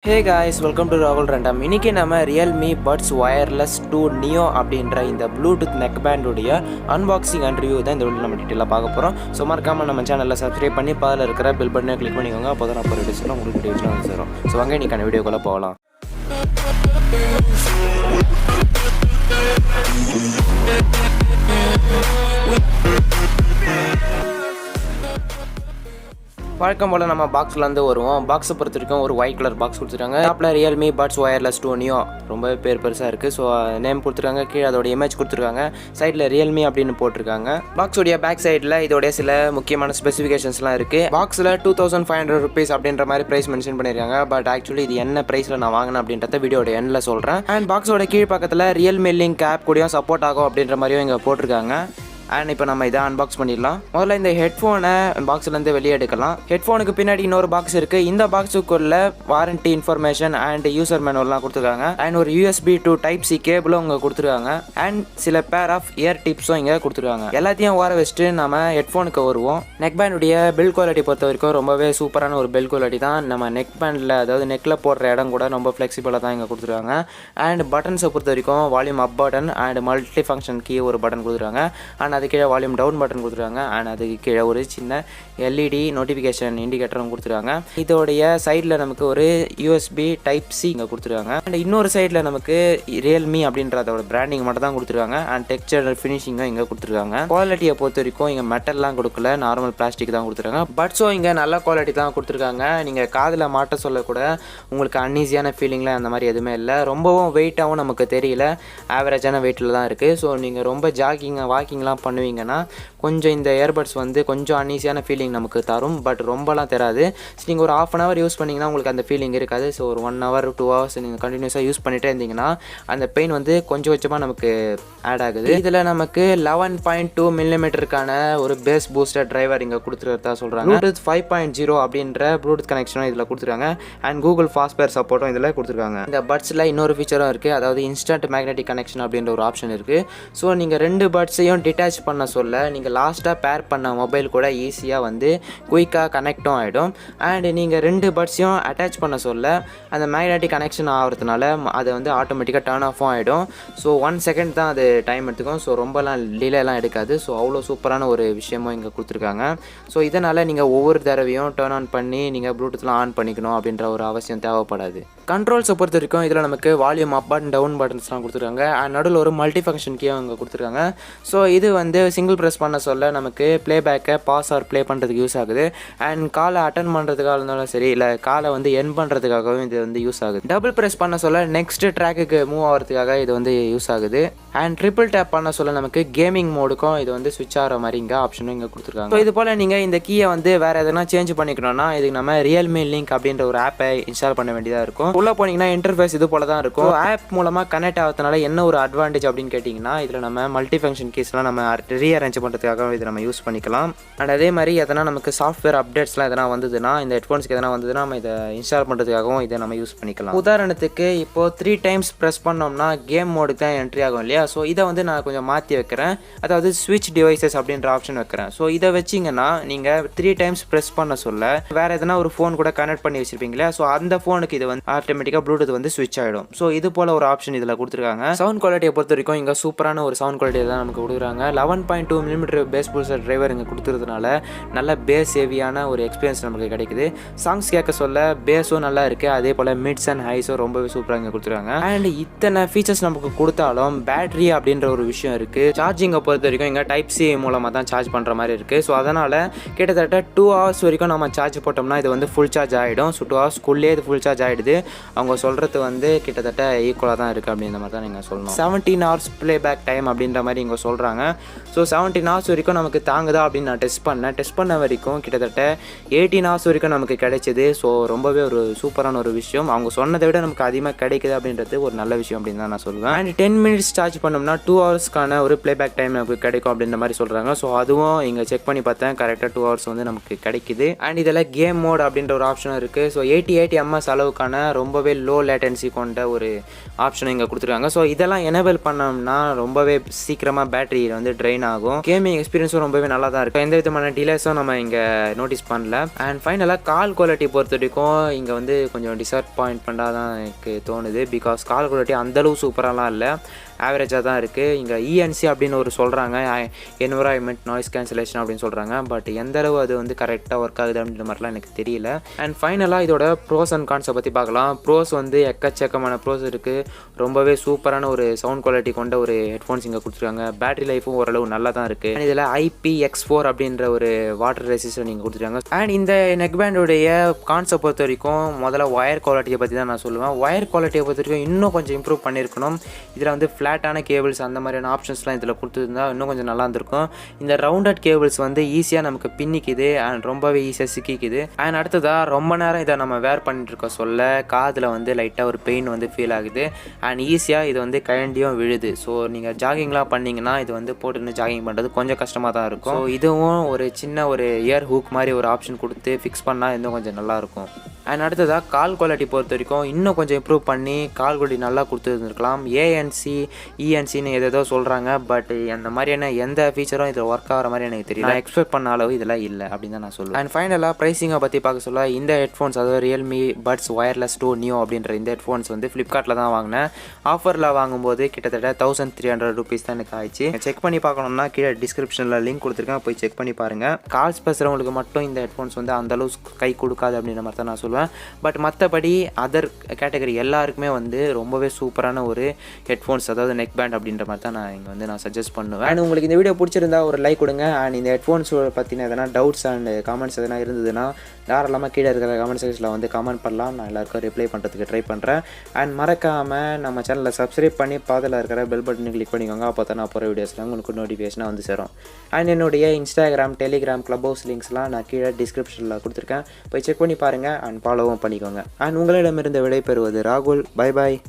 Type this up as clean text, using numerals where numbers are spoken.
Hey guys, welcome to Rahul Random. இன்னைக்கு நம்ம Realme Buds Wireless 2 Neo அப்படின்ற இந்த Bluetooth neckband உடைய unboxing and review தான் இந்த வீடியோல நம்ம டீடைலா பார்க்க போறோம். ஸோ மறக்காம நம்ம சேனலை சப்ஸ்கிரைப் பண்ணி பக்கத்துல இருக்கிற பெல் பட்டனை கிளிக் பண்ணிக்கோங்க. அப்போதான் நான் போற வீடியோஸ்லாம் உங்களுக்கு நோட்டிஃபிகேஷன் வந்து சேரும். ஸோ வாங்க இன்னைக்கான வீடியோக்குள்ள போகலாம். வழக்கம் போல் நம்ம பாக்ஸ்லேருந்து வருவோம். பாக்ஸை பொறுத்த வரைக்கும் ஒரு ஒயிட் கலர் பாக்ஸ் கொடுத்துருக்காங்க. டாப்பில் Realme Buds Wireless 2 Neo ரொம்ப பெருசாக இருக்குது. ஸோ நேம் கொடுத்துருக்காங்க, கீழே அதோட இமேஜ் கொடுத்துருக்காங்க, சைடில் Realme அப்படின்னு போட்டிருக்காங்க. பாக்ஸோடைய பேக் சைடில் இதோடைய சில முக்கியமான ஸ்பெசிஃபிகேஷன்ஸ்லாம் இருக்குது. பாக்ஸில் 2500 rupees அப்படின்ற மாதிரி ப்ரைஸ் மென்ஷன் பண்ணியிருக்காங்க. பட் ஆக்சுவலி இது என்ன ப்ரைஸில் நான் வாங்கினேன் அப்படின்றத வீடியோட எண்டில் சொல்கிறேன். அண்ட் பாக்ஸோட கீழ் பக்கத்தில் Realme லிங்க் ஆப் கூடயும் சப்போர்ட் ஆகும் அப்படின்ற மாதிரியும் இங்கே போட்டிருக்காங்க. அண்ட் இப்போ நம்ம இதை அன்பாக்ஸ் பண்ணிடலாம். முதல்ல இந்த ஹெட்ஃபோனை பாக்ஸ்லேருந்து வெளியே எடுக்கலாம். ஹெட்ஃபோனுக்கு பின்னாடி இன்னொரு பாக்ஸ் இருக்குது. இந்த பாக்ஸுக்குள்ள வாரண்டி இன்ஃபர்மேஷன் அண்ட் யூசர் மேனுவல்லாம் கொடுத்துருக்காங்க. அண்ட் ஒரு USB to Type-C கேபிளும் இங்கே கொடுத்துருக்காங்க. அண்ட் சில பேர் ஆஃப் இயர் டிப்ஸும் இங்கே கொடுத்துருக்காங்க. எல்லாத்தையும் ஓர வச்சுட்டு நம்ம ஹெட்ஃபோனுக்கு வருவோம். நெக் பேண்டுடைய பில்ட் குவாலிட்டி பொறுத்த வரைக்கும் ரொம்பவே சூப்பரான ஒரு பில்ட் குவாலிட்டி தான். நம்ம நெக் பேண்டில் அதாவது நெக்கில் போடுற இடம் கூட ரொம்ப ஃப்ளெக்சிபிளாக தான் இங்கே கொடுத்துருக்காங்க. அண்ட் பட்டன்ஸை பொறுத்த வரைக்கும் volume up button and multi function key ஒரு பட்டன் கொடுத்துருக்காங்க. அண்ட் அது கீழே வால்யூம் டவுன் பட்டன் கொடுத்துருக்காங்க. அண்ட் அதுக்கு கீழே ஒரு சின்ன LED நோட்டிஃபிகேஷன் இண்டிகேட்டரும் கொடுத்துருக்காங்க. இதோடைய சைடில் நமக்கு ஒரு USB Type-C இங்கே கொடுத்துருக்காங்க. அண்ட் இன்னொரு சைடில் நமக்கு Realme அப்படின்ற அதோட பிராண்டிங் மட்டும் தான் கொடுத்துருக்காங்க. அண்ட் டெக்ஸ்சர் ஃபினிஷிங்கும் இங்கே கொடுத்துருக்காங்க. குவாலிட்டியை பொறுத்த வரைக்கும் இங்கே மெட்டல்லாம் கொடுக்கல, நார்மல் பிளாஸ்டிக் தான் கொடுத்துருக்காங்க. பட்ஸும் இங்கே நல்ல குவாலிட்டி தான் கொடுத்துருக்காங்க. நீங்கள் காதில் மாட்ட சொல்லக்கூட உங்களுக்கு அன்ஈஸியான ஃபீலிங்லாம் அந்த மாதிரி எதுவுமே இல்லை. ரொம்பவும் வெயிட்டாகவும் நமக்கு தெரியல, ஆவரேஜான வெயிட்டில் தான் இருக்குது. ஸோ நீங்கள் ரொம்ப வாக்கிங்லாம் பண்ணுவீங்கன்னா கொஞ்சம் இந்த இயர்பட்ஸ் வந்து கொஞ்சம் அன்ஈஸியான ஃபீலிங் நமக்கு தரும். பட் ரொம்பலாம் தராது. நீங்கள் ஒரு ½ hour யூஸ் பண்ணிங்கன்னா உங்களுக்கு அந்த ஃபீலிங் இருக்காது. ஸோ ஒரு 1 hour 2 hours நீங்கள் கண்டினியூஸாக யூஸ் பண்ணிகிட்டே இருந்தீங்கன்னா அந்த பெயின் வந்து கொஞ்சம் கொஞ்சமாக நமக்கு ஆட் ஆகுது. இதில் நமக்கு 11.2 mm ஒரு பேஸ் பூஸ்டர் டிரைவர் இங்கே கொடுத்துருக்கதா சொல்கிறாங்க. Bluetooth 5.0 அப்படின்ற ப்ளூடூத் கனெக்ஷனும் இதில் கொடுத்துருக்காங்க. அண்ட் கூகுள் ஃபாஸ்ட்வேர் சப்போர்ட்டும் இதில் கொடுத்துருக்காங்க. இந்த பட்ஸில் இன்னொரு ஃபீச்சரும் இருக்குது, அதாவது இன்ஸ்டன்ட் மேக்னெட்டிக் கனெக்ஷன் அப்படின்ற ஒரு ஆப்ஷன் இருக்குது. ஸோ நீங்கள் 2 பட்ஸையும் டிட்டாச் பண்ண சொல்ல நீங்கள் லாஸ்ட்டாக பேர் பண்ண மொபைல் கூட ஈஸியாக வந்து குயிக்காக கனெக்டும் ஆகிடும். அண்ட் நீங்கள் 2 பட்ஸையும் அட்டாச் பண்ண சொல்ல அந்த மேக்னெட்டிக் கனெக்ஷன் ஆகிறதுனால அது வந்து ஆட்டோமேட்டிக்காக டர்ன் ஆஃபும் ஆகிடும். ஸோ 1 second தான் அது டைம் எடுத்துக்கும். ஸோ ரொம்பலாம் டிலேலாம் எடுக்காது. ஸோ அவ்வளோ சூப்பரான ஒரு விஷயமும் இங்கே கொடுத்துருக்காங்க. ஸோ இதனால் நீங்கள் ஒவ்வொரு தடவையும் டர்ன் ஆன் பண்ணி நீங்கள் ப்ளூடூத்லாம் ஆன் பண்ணிக்கணும் அப்படின்ற ஒரு அவசியம் தேவைப்படாது. கண்ட்ரோல்ஸை பொறுத்த வரைக்கும் இதில் நமக்கு வால்யூம் அப் அண்ட் டவுன் பட்டன்ஸ்லாம் கொடுத்துருக்காங்க. அண்ட் நடுவில் ஒரு மல்டி ஃபங்க்ஷன் கீயும் இங்கே கொடுத்துருக்காங்க. ஸோ இது வந்து சிங்கிள் ப்ரெஸ் பண்ண சொல்ல நமக்கு ப்ளேபேக்கை பாஸ் ஆர் ப்ளே பண்ணுறதுக்கு யூஸ் ஆகுது. அண்ட் காலை அட்டன் பண்ணுறதுக்காக இருந்தாலும் சரி, இல்லை காலை வந்து என் பண்ணுறதுக்காகவும் இது வந்து யூஸ் ஆகுது. டபுள் ப்ரெஸ் பண்ண சொல்ல நெக்ஸ்ட் ட்ராக்குக்கு மூவ் ஆகிறதுக்காக இது வந்து யூஸ் ஆகுது. அண்ட் ட்ரிபிள் டேப் பண்ண சொல்ல நமக்கு கேமிங் மோடுக்கும் இது வந்து ஸ்விட்ச் ஆகிற மாதிரி இங்கே ஆப்ஷனும் இங்கே கொடுத்துருக்காங்க. ஸோ இது போல் நீங்கள் இந்த கீயை வந்து வேறு எதனா சேஞ்ச் பண்ணிக்கணும்னா இதுக்கு நம்ம Realme லிங்க் அப்படின்ற ஒரு ஆப்பை இன்ஸ்டால் பண்ண வேண்டியதாக இருக்கும். உள்ளே போனீங்கன்னா இன்டர்ஃபேஸ் இது போல தான் இருக்கும். ஆப் மூலமாக கனெக்ட் ஆகிறதுனால என்ன ஒரு அட்வான்டேஜ் அப்படின்னு கேட்டிங்கன்னா இதில் நம்ம மல்டி ஃபங்க்ஷன் கீஸ்லாம் நம்ம ரீஅரேஞ்ச் பண்ணுறதுக்காக இதை நம்ம யூஸ் பண்ணிக்கலாம். அண்ட் அதே மாதிரி எதனா நமக்கு சாஃப்ட்வேர் அப்டேட்ஸ்லாம் எதனா வந்ததுன்னா, இந்த ஹெட்ஃபோன்ஸ்க்கு எதனா வந்ததுன்னா நம்ம இதை இன்ஸ்டால் பண்ணுறதுக்காகவும் இதை நம்ம யூஸ் பண்ணிக்கலாம். உதாரணத்துக்கு இப்போது 3 times ப்ரெஸ் பண்ணோம்னா கேம் மோடுக்கு தான் என்ட்ரி ஆகும் இல்லையா? ஸோ இதை வந்து நான் கொஞ்சம் மாற்றி வைக்கிறேன், அதாவது ஸ்விட்ச் டிவைசஸ் அப்படின்ற ஆப்ஷன் வைக்கிறேன். ஸோ இதை வச்சிங்கன்னா நீங்கள் 3 times ப்ரெஸ் பண்ண சொல்ல வேறு எதனா ஒரு ஃபோன் கூட கனெக்ட் பண்ணி வச்சிருப்பீங்களா? ஸோ அந்த ஃபோனுக்கு இது வந்து ஆட்டோமேட்டிக்காக ப்ளூடூத் வந்து ஸ்விட்ச் ஆகிடும். ஸோ இது போல் ஒரு ஆப்ஷன் இதில் கொடுத்துருக்காங்க. சவுண்ட் குவாலிட்டியை பொறுத்த வரைக்கும் இங்கே சூப்பரான ஒரு சவுண்ட் குவாலிட்டி தான் நமக்கு கொடுக்குறாங்க. 11.2 mm பேஸ் பூஸ்டர் டிரைவர் இங்கே கொடுத்துறதுனால நல்ல பேஸ் ஹெவியான ஒரு எக்ஸ்பீரியன்ஸ் நமக்கு கிடைக்குது. சாங்ஸ் கேட்க சொல்ல பேஸும் நல்லா இருக்குது. அதே போல் மிட்ஸ் அண்ட் ஹைஸும் ரொம்பவே சூப்பராக இங்கே கொடுத்துருக்காங்க. அண்ட் இத்தனை ஃபீச்சர்ஸ் நமக்கு கொடுத்தாலும் பேட்டரி அப்படின்ற ஒரு விஷயம் இருக்குது. சார்ஜிங்கை பொறுத்த வரைக்கும் இங்கே Type-C மூலமாக தான் சார்ஜ் பண்ணுற மாதிரி இருக்குது. ஸோ அதனால் கிட்டத்தட்ட 2 hours வரைக்கும் நம்ம சார்ஜ் போட்டோம்னா இது வந்து ஃபுல் சார்ஜ் ஆகிடும். ஸோ 2 hours இது ஃபுல் சார்ஜ் ஆகிடுது. அவங்க சொல்கிறது வந்து கிட்டத்தட்ட ஈக்குவலாக தான் இருக்குது அப்படின்ற மாதிரி தான் நீங்கள் சொல்லணும். 17 hours ப்ளேபேக் டைம் அப்படின்ற மாதிரி இங்கே சொல்கிறாங்க. ஸோ 17 hours வரைக்கும் நமக்கு தாங்குதா அப்படின்னு நான் டெஸ்ட் பண்ண வரைக்கும் கிட்டத்தட்ட 18 hours வரைக்கும் நமக்கு கிடைச்சிது. ஸோ ரொம்பவே ஒரு சூப்பரான ஒரு விஷயம். அவங்க சொன்னதை விட நமக்கு அதிகமாக கிடைக்குது அப்படின்றது ஒரு நல்ல விஷயம் அப்படின்னு தான் நான் சொல்லுவேன். அண்ட் 10 minutes சார்ஜ் சார்ஜ் பண்ணோம்னா 2 ஹவர்ஸ்க்கான ஒரு ப்ளேபேக் டைம் நமக்கு கிடைக்கும் அப்படின்ற மாதிரி சொல்கிறாங்க. ஸோ அதுவும் இங்கே செக் பண்ணி பார்த்தேன், கரெக்டாக 2 ஹவர்ஸ் வந்து நமக்கு கிடைக்குது. அண்ட் இதில் கேம் மோட் அப்படின்ற ஒரு ஆப்ஷனும் இருக்குது. ஸோ 80 ms அளவுக்கான ரொம்பவே லோ லேட்டன்சி கொண்ட ஒரு ஆப்ஷன் இங்கே கொடுத்துருக்காங்க. ஸோ இதெல்லாம் எனேபிள் பண்ணோம்னா ரொம்பவே சீக்கிரமாக பேட்டரி வந்து ட்ரெயின் ஆகும். கேமிங் எக்ஸ்பீரியன்ஸும் ரொம்பவே நல்லா தான் இருக்கும். எந்த விதமான டிலேஸும் நம்ம இங்கே நோட்டீஸ் பண்ணல. அண்ட் ஃபைனலாக கால் குவாலிட்டி பொறுத்த வரைக்கும் இங்கே வந்து கொஞ்சம் டிசப்பாயின்ட்மெண்ட்டாக தான் எனக்கு தோணுது. பிகாஸ் கால் குவாலிட்டி அந்தளவு சூப்பராலாம் இல்லை, ஆவரேஜாக தான் இருக்குது. இங்கே இஎன்சி அப்படின்னு ஒரு சொல்கிறாங்க, என்விரான்மெண்ட் நாய்ஸ் கேன்சலேஷன் அப்படின்னு சொல்கிறாங்க. பட் எந்தளவு அது வந்து கரெக்டாக ஒர்க் ஆகுது அப்படின்ற மாதிரிலாம் எனக்கு தெரியல. அண்ட் ஃபைனலாக இதோட ப்ரோஸ் அண்ட் கான்ஸை பற்றி பார்க்கலாம். ப்ரோஸ் வந்து எக்கச்சக்கமான ப்ரோஸ் இருக்குது. ரொம்பவே சூப்பரான ஒரு சவுண்ட் குவாலிட்டி கொண்ட ஒரு ஹெட்ஃபோன்ஸ் இங்கே கொடுத்துருக்காங்க. பேட்டரி லைஃபும் ஓரளவு நல்லா தான் இருக்குது. அண்ட் இதில் IPX4 அப்படின்ற ஒரு வாட்டர் ரெசிஸ்டன்ட் நீங்கள் கொடுத்துருக்காங்க. அண்ட் இந்த நெக்பேண்டோடைய கான்ஸை பொறுத்த வரைக்கும் முதல்ல ஒயர் குவாலிட்டியை பற்றி தான் நான் சொல்லுவேன். ஒயர் குவாலிட்டியை பொறுத்த வரைக்கும் இன்னும் கொஞ்சம் இம்ப்ரூவ் பண்ணியிருக்கணும். இதில் வந்து ஃப்ளாட்டான கேபிள்ஸ் அந்த மாதிரியான ஆப்ஷன்ஸ்லாம் இதில் கொடுத்துருந்தா இன்னும் கொஞ்சம் நல்லா இருந்திருக்கும். இந்த ரவுண்டட் கேபிள்ஸ் வந்து ஈஸியாக நமக்கு பின்னிக்குது அண்ட் ரொம்பவே ஈஸியாக சிக்கிக்குது. அண்ட் அடுத்ததாக ரொம்ப நேரம் இதை நம்ம வேர் பண்ணிட்டு இருக்க சொல்ல காதில் வந்து லைட்டாக ஒரு பெயின் வந்து ஃபீல் ஆகுது. அண்ட் ஈஸியாக இது வந்து கழண்டியும் விழுது. ஸோ நீங்கள் ஜாகிங்லாம் பண்ணிங்கன்னா இது வந்து போட்டுன்னு ஜாகிங் பண்ணுறது கொஞ்சம் கஷ்டமாக தான் இருக்கும். ஸோ இதுவும் ஒரு சின்ன ஒரு இயர் ஹூக் மாதிரி ஒரு ஆப்ஷன் கொடுத்து ஃபிக்ஸ் பண்ணால் இன்னும் கொஞ்சம் நல்லாயிருக்கும். அண்ட் அடுத்ததாக கால் குவாலிட்டி பொறுத்த வரைக்கும் இன்னும் கொஞ்சம் இம்ப்ரூவ் பண்ணி கால் குவாலிட்டி நல்லா கொடுத்துருந்துருக்கலாம். ANC ENCன்னு எதோ சொல்கிறாங்க. பட் அந்த மாதிரியான எந்த ஃபீச்சரும் இதில் ஒர்க் ஆகிற மாதிரி எனக்கு தெரியல. எக்ஸ்பெக்ட் பண்ண அளவு இதெல்லாம் இல்லை அப்படின்னு தான் நான் சொல்லுவேன். அண்ட் ஃபைனலாக ப்ரைஸிங்கை பற்றி பார்க்க சொல்ல இந்த ஹெட்ஃபோன்ஸ், அதாவது Realme Buds Wireless 2 Neo அப்படின்ற இந்த ஹெட்ஃபோன்ஸ் வந்து ஃப்ளிப்கார்ட்டில் தான் வாங்கினேன். ஆஃபரில் வாங்கும்போது கிட்டத்தட்ட 1300 rupees தான் எனக்கு ஆயிடுச்சு. செக் பண்ணி பார்க்கணும்னா கீழே டிஸ்கிரிப்ஷனில் லிங்க் கொடுத்துருக்கேன், போய் செக் பண்ணி பாருங்கள். கால்ஸ் பேசுகிறவங்களுக்கு மட்டும் இந்த ஹெட்ஃபோன்ஸ் வந்து அந்தளவு கை கொடுக்காது அப்படின்ற மாதிரி தான் நான் சொல்லுவேன். பட் மற்றபடி அதர் கேட்டகரி எல்லாருக்குமே வந்து ரொம்பவே சூப்பரான ஒரு ஹெட்ஃபோன்ஸ், அதாவது நெக் பேண்ட் அப்படின்ற மாதிரி தான் நான் இங்கே வந்து நான் சஜஸ்ட் பண்ணுவேன். அண்ட் உங்களுக்கு இந்த வீடியோ பிடிச்சிருந்தா ஒரு லைக் கொடுங்க. அண்ட் இந்த ஹெட்ஃபோன்ஸ் பற்றின எதனா டவுட்ஸ் அண்ட் கமெண்ட்ஸ் எதனா இருந்ததுன்னா தாராளமாக கீழே இருக்கிற கமெண்ட் செக்ஷனில் வந்து கமெண்ட் பண்ணலாம். நான் எல்லாருக்கும் ரிப்ளை பண்ணுறதுக்கு ட்ரை பண்ணுறேன். அண்ட் மறக்காமல் நம்ம சேனலில் சப்ஸ்கிரைப் பண்ணி பாதில் இருக்கிற பெல் பட்டனை கிளிக் பண்ணிக்கோங்க. அப்போ தான் நான் போகிற வீடியோஸ்லாம் உங்களுக்கு நோட்டிஃபிகேஷனாக வந்து சேரும். அண்ட் என்னுடைய Instagram, Telegram, Clubhouse லிங்க்ஸ்லாம் நான் கீழே டிஸ்கிரிப்ஷனில் கொடுத்துருக்கேன், போய் செக் பண்ணி பாருங்கள் அண்ட் ஃபாலோவும் பண்ணிக்கோங்க. அண்ட் உங்களிடமிருந்து விடை பெறுவது ராகுல். Bye bye.